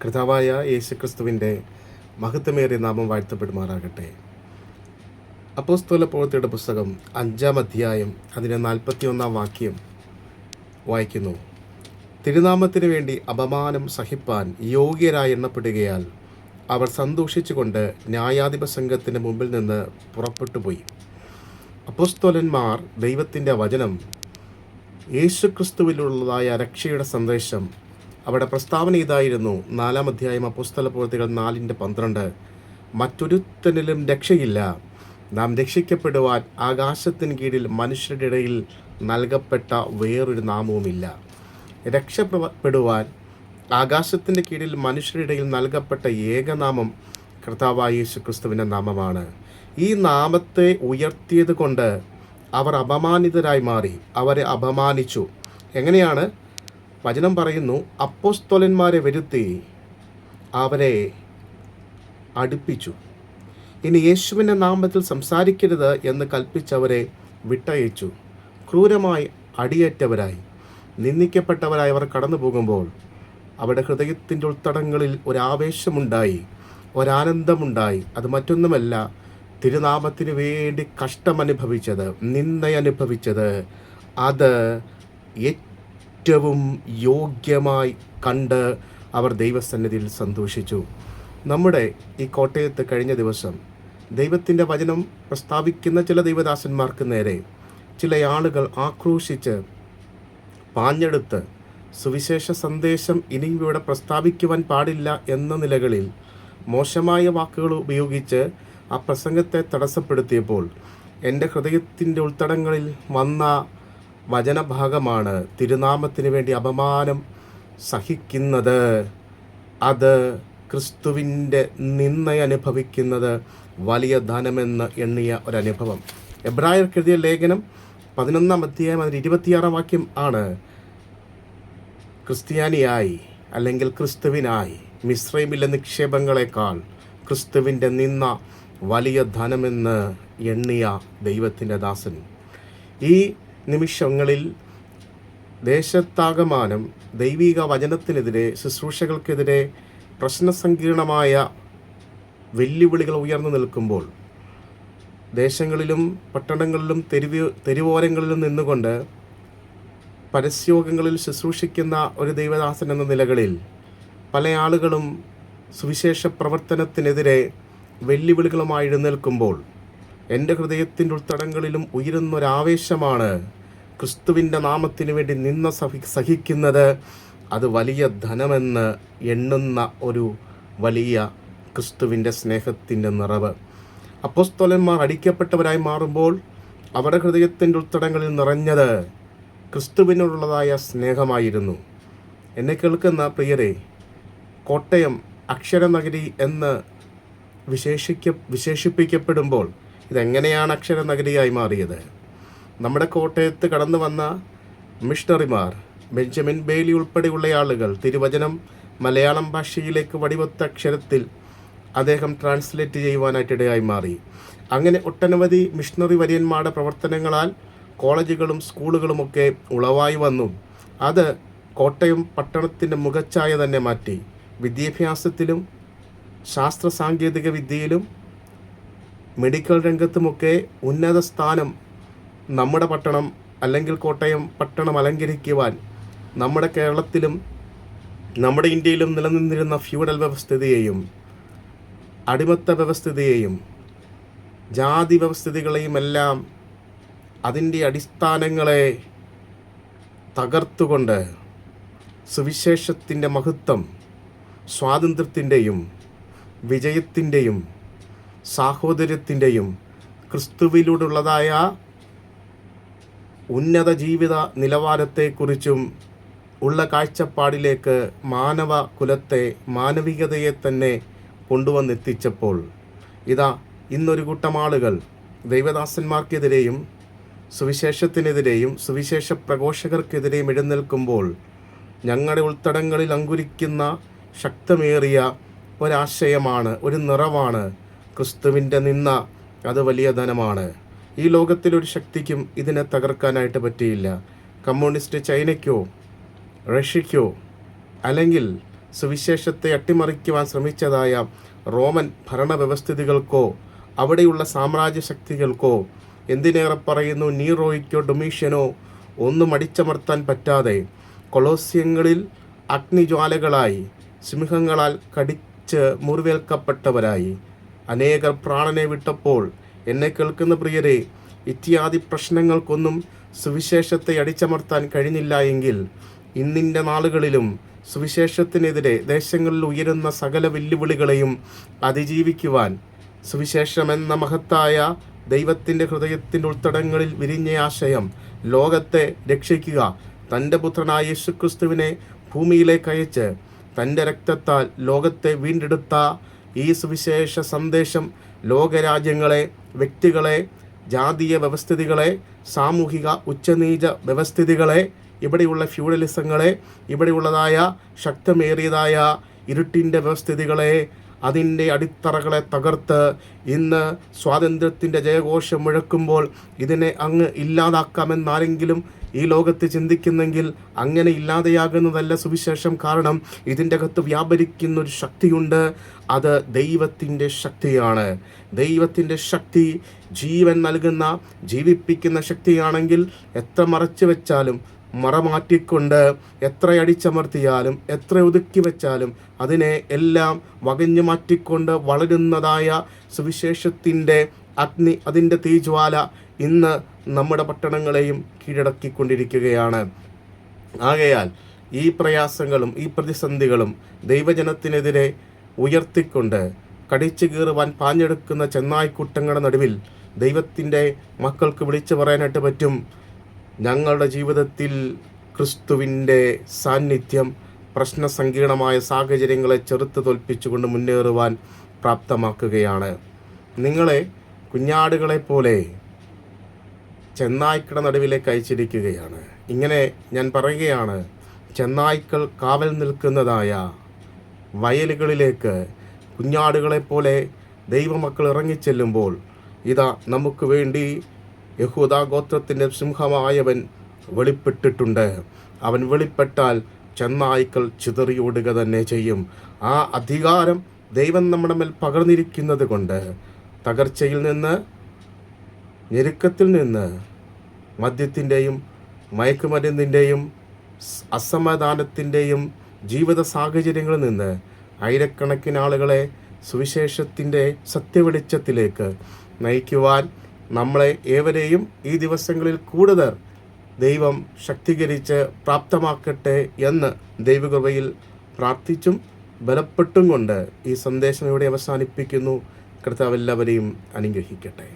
കർത്താവായ യേശുക്രിസ്തുവിൻ്റെ മഹത്വമേറിയ നാമം വാഴ്ത്തപ്പെടുമാറാകട്ടെ. അപ്പോസ്തല പ്രവൃത്തിയുടെ പുസ്തകം 5-ാം അധ്യായം അതിൻ്റെ 41-ാം വാക്യം വായിക്കുന്നു. തിരുനാമത്തിന് വേണ്ടി അപമാനം സഹിപ്പാൻ യോഗ്യരായി എണ്ണപ്പെടുകയാൽ അവർ സന്തോഷിച്ചുകൊണ്ട് ന്യായാധിപ സംഘത്തിൻ്റെ മുമ്പിൽ നിന്ന് പുറപ്പെട്ടുപോയി. അപ്പോസ്തലന്മാർ ദൈവത്തിൻ്റെ വചനം, യേശുക്രിസ്തുവിലുള്ളതായ രക്ഷയുടെ സന്ദേശം, അവിടെ പ്രസ്താവന ഇതായിരുന്നു. 4-ാം അധ്യായം അപ്പോസ്തല പ്രവൃത്തികൾ 4:12. മറ്റൊരുത്തനിലും രക്ഷയില്ല, നാം രക്ഷിക്കപ്പെടുവാൻ ആകാശത്തിന് കീഴിൽ മനുഷ്യരുടെ ഇടയിൽ നൽകപ്പെട്ട വേറൊരു നാമവുമില്ല. രക്ഷപ്പെടുവാൻ ആകാശത്തിൻ്റെ കീഴിൽ മനുഷ്യരുടെ ഇടയിൽ നൽകപ്പെട്ട ഏകനാമം കർത്താവായ യേശുക്രിസ്തുവിൻ്റെ നാമമാണ്. ഈ നാമത്തെ ഉയർത്തിയത് കൊണ്ട് അവർ അപമാനിതരായി മാറി. അവരെ അപമാനിച്ചു. എങ്ങനെയാണ്? വചനം പറയുന്നു, അപ്പോസ്തലന്മാരെ വരുത്തി അവരെ അടുപ്പിച്ചു. ഇനി യേശുവിൻ്റെ നാമത്തിൽ സംസാരിക്കരുത് എന്ന് കൽപ്പിച്ചവരെ വിട്ടയച്ചു. ക്രൂരമായി അടിയേറ്റവരായി നിന്ദിക്കപ്പെട്ടവരായി അവർ കടന്നു പോകുമ്പോൾ അവരുടെ ഹൃദയത്തിൻ്റെ ഉൾത്തടങ്ങളിൽ ഒരാവേശമുണ്ടായി, ഒരാനന്ദമുണ്ടായി. അത് മറ്റൊന്നുമല്ല, തിരുനാമത്തിന് വേണ്ടി കഷ്ടമനുഭവിച്ചത്, നിന്ദയനുഭവിച്ചത്, അത് ഏറ്റവും യോഗ്യമായി കണ്ട് അവർ ദൈവസന്നിധിയിൽ സന്തോഷിച്ചു. നമ്മുടെ ഈ കോട്ടയത്ത് കഴിഞ്ഞ ദിവസം ദൈവത്തിൻ്റെ വചനം പ്രസ്താവിക്കുന്ന ചില ദൈവദാസന്മാർക്ക് നേരെ ചില ആളുകൾ ആക്രോശിച്ച് പാഞ്ഞെടുത്ത് സുവിശേഷ സന്ദേശം ഇനിയും ഇവിടെ പ്രസ്താവിക്കുവാൻ പാടില്ല എന്ന നിലകളിൽ മോശമായ വാക്കുകൾ ഉപയോഗിച്ച് ആ പ്രസംഗത്തെ തടസ്സപ്പെടുത്തിയപ്പോൾ എൻ്റെ ഹൃദയത്തിൻ്റെ ഉൾത്തടങ്ങളിൽ വന്ന വചനഭാഗമാണ്, തിരുനാമത്തിന് വേണ്ടി അപമാനം സഹിക്കുന്നത്, അത് ക്രിസ്തുവിൻ്റെ നിന്ദയനുഭവിക്കുന്നത് വലിയ ധനമെന്ന് എണ്ണിയ ഒരനുഭവം. എബ്രായർക്ക് എഴുതിയ ലേഖനം 11-ാം അധ്യായം അതിന് 26-ാം വാക്യം ആണ്, ക്രിസ്ത്യാനിയായി അല്ലെങ്കിൽ ക്രിസ്തുവിനായി മിസ്രൈമിലെ നിക്ഷേപങ്ങളെക്കാൾ ക്രിസ്തുവിൻ്റെ നിന്ന വലിയ ധനമെന്ന് എണ്ണിയ ദൈവത്തിൻ്റെ ദാസൻ. ഈ നിമിഷങ്ങളിൽ ദേശത്താകമാനം ദൈവിക വചനത്തിനെതിരെ, ശുശ്രൂഷകൾക്കെതിരെ പ്രശ്നസങ്കീർണമായ വെല്ലുവിളികൾ ഉയർന്നു നിൽക്കുമ്പോൾ ദേശങ്ങളിലും പട്ടണങ്ങളിലും തെരുവോരങ്ങളിലും നിന്നുകൊണ്ട് പരസ്യോഗങ്ങളിൽ ശുശ്രൂഷിക്കുന്ന ഒരു ദൈവദാസൻ എന്ന നിലകളിൽ പല ആളുകളും സുവിശേഷ പ്രവർത്തനത്തിനെതിരെ വെല്ലുവിളികളുമായി എഴുന്നേൽക്കുമ്പോൾ എൻ്റെ ഹൃദയത്തിൻ്റെ ഉൾത്തടങ്ങളിലും ഉയരുന്നൊരാവേശമാണ്, ക്രിസ്തുവിൻ്റെ നാമത്തിന് വേണ്ടി നിന്ന സഹിക്കുന്നത് അത് വലിയ ധനമെന്ന് എണ്ണുന്ന ഒരു വലിയ ക്രിസ്തുവിൻ്റെ സ്നേഹത്തിൻ്റെ നിറവ്. അപ്പോസ്തലന്മാർ അടിക്കപ്പെട്ടവരായി മാറുമ്പോൾ അവരുടെ ഹൃദയത്തിൻ്റെ ഉൾത്തടങ്ങളിൽ നിറഞ്ഞത് ക്രിസ്തുവിനോടുള്ളതായ സ്നേഹമായിരുന്നു. എന്നെ കേൾക്കുന്ന പ്രിയരെ, കോട്ടയം അക്ഷരനഗരി എന്ന് വിശേഷിപ്പിക്കപ്പെടുമ്പോൾ ഇതെങ്ങനെയാണ് അക്ഷരനഗരിയായി മാറിയത്? നമ്മുടെ കോട്ടയത്ത് കടന്നു വന്ന മിഷണറിമാർ, ബെഞ്ചമിൻ ബെയ്ലി ഉൾപ്പെടെയുള്ള ആളുകൾ തിരുവചനം മലയാളം ഭാഷയിലേക്ക് വടിവൊത്ത അക്ഷരത്തിൽ അദ്ദേഹം ട്രാൻസ്ലേറ്റ് ചെയ്യുവാനായിട്ടിടയായി മാറി. അങ്ങനെ ഒട്ടനവധി മിഷണറി വര്യന്മാരുടെ പ്രവർത്തനങ്ങളാൽ കോളേജുകളും സ്കൂളുകളുമൊക്കെ ഉളവായി വന്നു. അത് കോട്ടയം പട്ടണത്തിൻ്റെ മുഖച്ഛായ തന്നെ മാറ്റി. വിദ്യാഭ്യാസത്തിലും ശാസ്ത്ര സാങ്കേതിക വിദ്യയിലും മെഡിക്കൽ രംഗത്തുമൊക്കെ ഉന്നത സ്ഥാനം നമ്മുടെ പട്ടണം അല്ലെങ്കിൽ കോട്ടയം പട്ടണം അലങ്കരിക്കുവാൻ നമ്മുടെ കേരളത്തിലും നമ്മുടെ ഇന്ത്യയിലും നിലനിന്നിരുന്ന ഫ്യൂഡൽ വ്യവസ്ഥിതിയെയും അടിമത്ത വ്യവസ്ഥിതിയെയും ജാതി വ്യവസ്ഥിതികളെയും എല്ലാം അതിൻ്റെ അടിസ്ഥാനങ്ങളെ തകർത്തുകൊണ്ട് സുവിശേഷത്തിൻ്റെ മഹത്വം, സ്വാതന്ത്ര്യത്തിൻ്റെയും വിജയത്തിൻ്റെയും സാഹോദര്യത്തിൻ്റെയും ക്രിസ്തുവിലൂടെയുള്ളതായ ഉന്നത ജീവിത നിലവാരത്തെക്കുറിച്ചും ഉള്ള കാഴ്ചപ്പാടിലേക്ക് മാനവ കുലത്തെ, മാനവികതയെ തന്നെ കൊണ്ടുവന്നെത്തിച്ചപ്പോൾ ഇതാ ഇന്നൊരു കൂട്ടം ആളുകൾ ദൈവദാസന്മാർക്കെതിരെയും സുവിശേഷത്തിനെതിരെയും സുവിശേഷ പ്രഘോഷകർക്കെതിരെയും എഴുന്നേൽക്കുമ്പോൾ ഞങ്ങളുടെ ഉൾത്തടങ്ങളിൽ അങ്കുരിക്കുന്ന ശക്തമേറിയ ഒരാശയമാണ്, ഒരു നിറവാണ് ക്രിസ്തുവിൻ്റെ നിന്ന, അത് വലിയ ധനമാണ്. ഈ ലോകത്തിലൊരു ശക്തിക്കും ഇതിനെ തകർക്കാനായിട്ട് പറ്റിയില്ല. കമ്മ്യൂണിസ്റ്റ് ചൈനയ്ക്കോ റഷ്യയ്ക്കോ അല്ലെങ്കിൽ സുവിശേഷത്തെ അട്ടിമറിക്കുവാൻ ശ്രമിച്ചതായ റോമൻ ഭരണവ്യവസ്ഥിതികൾക്കോ അവിടെയുള്ള സാമ്രാജ്യ ശക്തികൾക്കോ, എന്തിനേറെ പറയുന്നു നീറോയ്ക്കോ ഡൊമീഷ്യനോ ഒന്നും അടിച്ചമർത്താൻ പറ്റാതെ കൊളോസ്യങ്ങളിൽ അഗ്നിജ്വാലകളായി സിംഹങ്ങളാൽ കടിച്ച് മുറിവേൽക്കപ്പെട്ടവരായി അനേകർ പ്രാണനെ വിട്ടപ്പോൾ, എന്നെ കേൾക്കുന്ന പ്രിയരെ, ഇത്യാദി പ്രശ്നങ്ങൾക്കൊന്നും സുവിശേഷത്തെ അടിച്ചമർത്താൻ കഴിഞ്ഞില്ല എങ്കിൽ ഇന്നിൻ്റെ നാളുകളിലും സുവിശേഷത്തിനെതിരെ ദേശങ്ങളിൽ ഉയരുന്ന സകല വെല്ലുവിളികളെയും അതിജീവിക്കുവാൻ സുവിശേഷമെന്ന മഹത്തായ ദൈവത്തിൻ്റെ ഹൃദയത്തിൻ്റെ ഉൾത്തടങ്ങളിൽ വിരിഞ്ഞ ആശയം, ലോകത്തെ രക്ഷിക്കുക, തൻ്റെ പുത്രനായ യേശുക്രിസ്തുവിനെ ഭൂമിയിലേക്ക് അയച്ച് തൻ്റെ രക്തത്താൽ ലോകത്തെ വീണ്ടെടുത്ത ഈ സുവിശേഷ സന്ദേശം ലോകരാജ്യങ്ങളെ, വ്യക്തികളെ, ജാതീയ വ്യവസ്ഥിതികളെ, സാമൂഹിക ഉച്ചനീച വ്യവസ്ഥിതികളെ, ഇവിടെയുള്ള ഫ്യൂഡലിസങ്ങളെ, ഇവിടെയുള്ളതായ ശക്തമേറിയതായ ഇരുട്ടിൻ്റെ വ്യവസ്ഥിതികളെ, അതിൻ്റെ അടിത്തറകളെ തകർത്ത് ഇന്ന് സ്വാതന്ത്ര്യത്തിൻ്റെ ജയഘോഷം മുഴക്കുമ്പോൾ ഇതിനെ അങ്ങ് ഇല്ലാതാക്കാമെന്നാരെങ്കിലും ഈ ലോകത്ത് ചിന്തിക്കുന്നെങ്കിൽ അങ്ങനെ ഇല്ലാതെയാകുന്നതല്ല സുവിശേഷം. കാരണം ഇതിൻ്റെ അകത്ത് വ്യാപരിക്കുന്നൊരു ശക്തിയുണ്ട്. അത് ദൈവത്തിൻ്റെ ശക്തിയാണ്. ദൈവത്തിൻ്റെ ശക്തി ജീവൻ നൽകുന്ന, ജീവിപ്പിക്കുന്ന ശക്തിയാണെങ്കിൽ എത്ര മറച്ചു വെച്ചാലും, മറമാറ്റിക്കൊണ്ട് എത്ര അടിച്ചമർത്തിയാലും, എത്ര ഒതുക്കി വെച്ചാലും അതിനെ എല്ലാം വകഞ്ഞു മാറ്റിക്കൊണ്ട് വളരുന്നതായ സുവിശേഷത്തിൻ്റെ അഗ്നി, അതിൻ്റെ തീജ്വാല ഇന്ന് നമ്മുടെ പട്ടണങ്ങളെയും കീഴടക്കിക്കൊണ്ടിരിക്കുകയാണ്. ആകയാൽ ഈ പ്രയാസങ്ങളും ഈ പ്രതിസന്ധികളും ദൈവജനത്തിനെതിരെ ഉയർത്തിക്കൊണ്ട് കടിച്ചു കീറുവാൻ പാഞ്ഞെടുക്കുന്ന ചെന്നായ്ക്കൂട്ടങ്ങളുടെ നടുവിൽ ദൈവത്തിൻ്റെ മക്കൾക്ക് വിളിച്ചു പറയാനായിട്ട് പറ്റും, ഞങ്ങളുടെ ജീവിതത്തിൽ ക്രിസ്തുവിൻ്റെ സാന്നിധ്യം പ്രശ്നസങ്കീർണമായ സാഹചര്യങ്ങളെ ചെറുത്ത് തോൽപ്പിച്ചുകൊണ്ട് മുന്നേറുവാൻ പ്രാപ്തമാക്കുകയാണ്. നിങ്ങളെ കുഞ്ഞാടുകളെ പോലെ ചെന്നായ്ക്കളുടെ നടുവിലേക്ക് അയച്ചിരിക്കുകയാണ്. ഇങ്ങനെ ഞാൻ പറയുകയാണ്, ചെന്നായ്ക്കൾ കാവൽ നിൽക്കുന്നതായ വയലുകളിലേക്ക് കുഞ്ഞാടുകളെപ്പോലെ ദൈവമക്കൾ ഇറങ്ങിച്ചെല്ലുമ്പോൾ ഇതാ നമുക്ക് വേണ്ടി യഹൂദാ ഗോത്രത്തിൻ്റെ സിംഹമായവൻ വെളിപ്പെട്ടിട്ടുണ്ട്. അവൻ വെളിപ്പെട്ടാൽ ചെന്നായ്ക്കൾ ചിതറിയോടുക തന്നെ ചെയ്യും. ആ അധികാരം ദൈവം നമ്മുടെ മേൽ പകർന്നിരിക്കുന്നത് കൊണ്ട് തകർച്ചയിൽ നിന്ന്, ഞെരുക്കത്തിൽ നിന്ന്, മദ്യത്തിൻ്റെയും മയക്കുമരുന്നിൻ്റെയും അസമാധാനത്തിൻ്റെയും ജീവിത സാഹചര്യങ്ങളിൽ നിന്ന് ആയിരക്കണക്കിന് ആളുകളെ സുവിശേഷത്തിൻ്റെ സത്യവെളിച്ചത്തിലേക്ക് നയിക്കുവാൻ നമ്മളെ ഏവരെയും ഈ ദിവസങ്ങളിൽ കൂടുതൽ ദൈവം ശക്തീകരിച്ച് പ്രാപ്തമാക്കട്ടെ എന്ന് ദൈവകൃപയിൽ പ്രാർത്ഥിച്ചും ബലപ്പെട്ടും കൊണ്ട് ഈ സന്ദേശം ഇവിടെ അവസാനിപ്പിക്കുന്നു. കർത്താവ് എല്ലാവരെയും അനുഗ്രഹിക്കട്ടെ.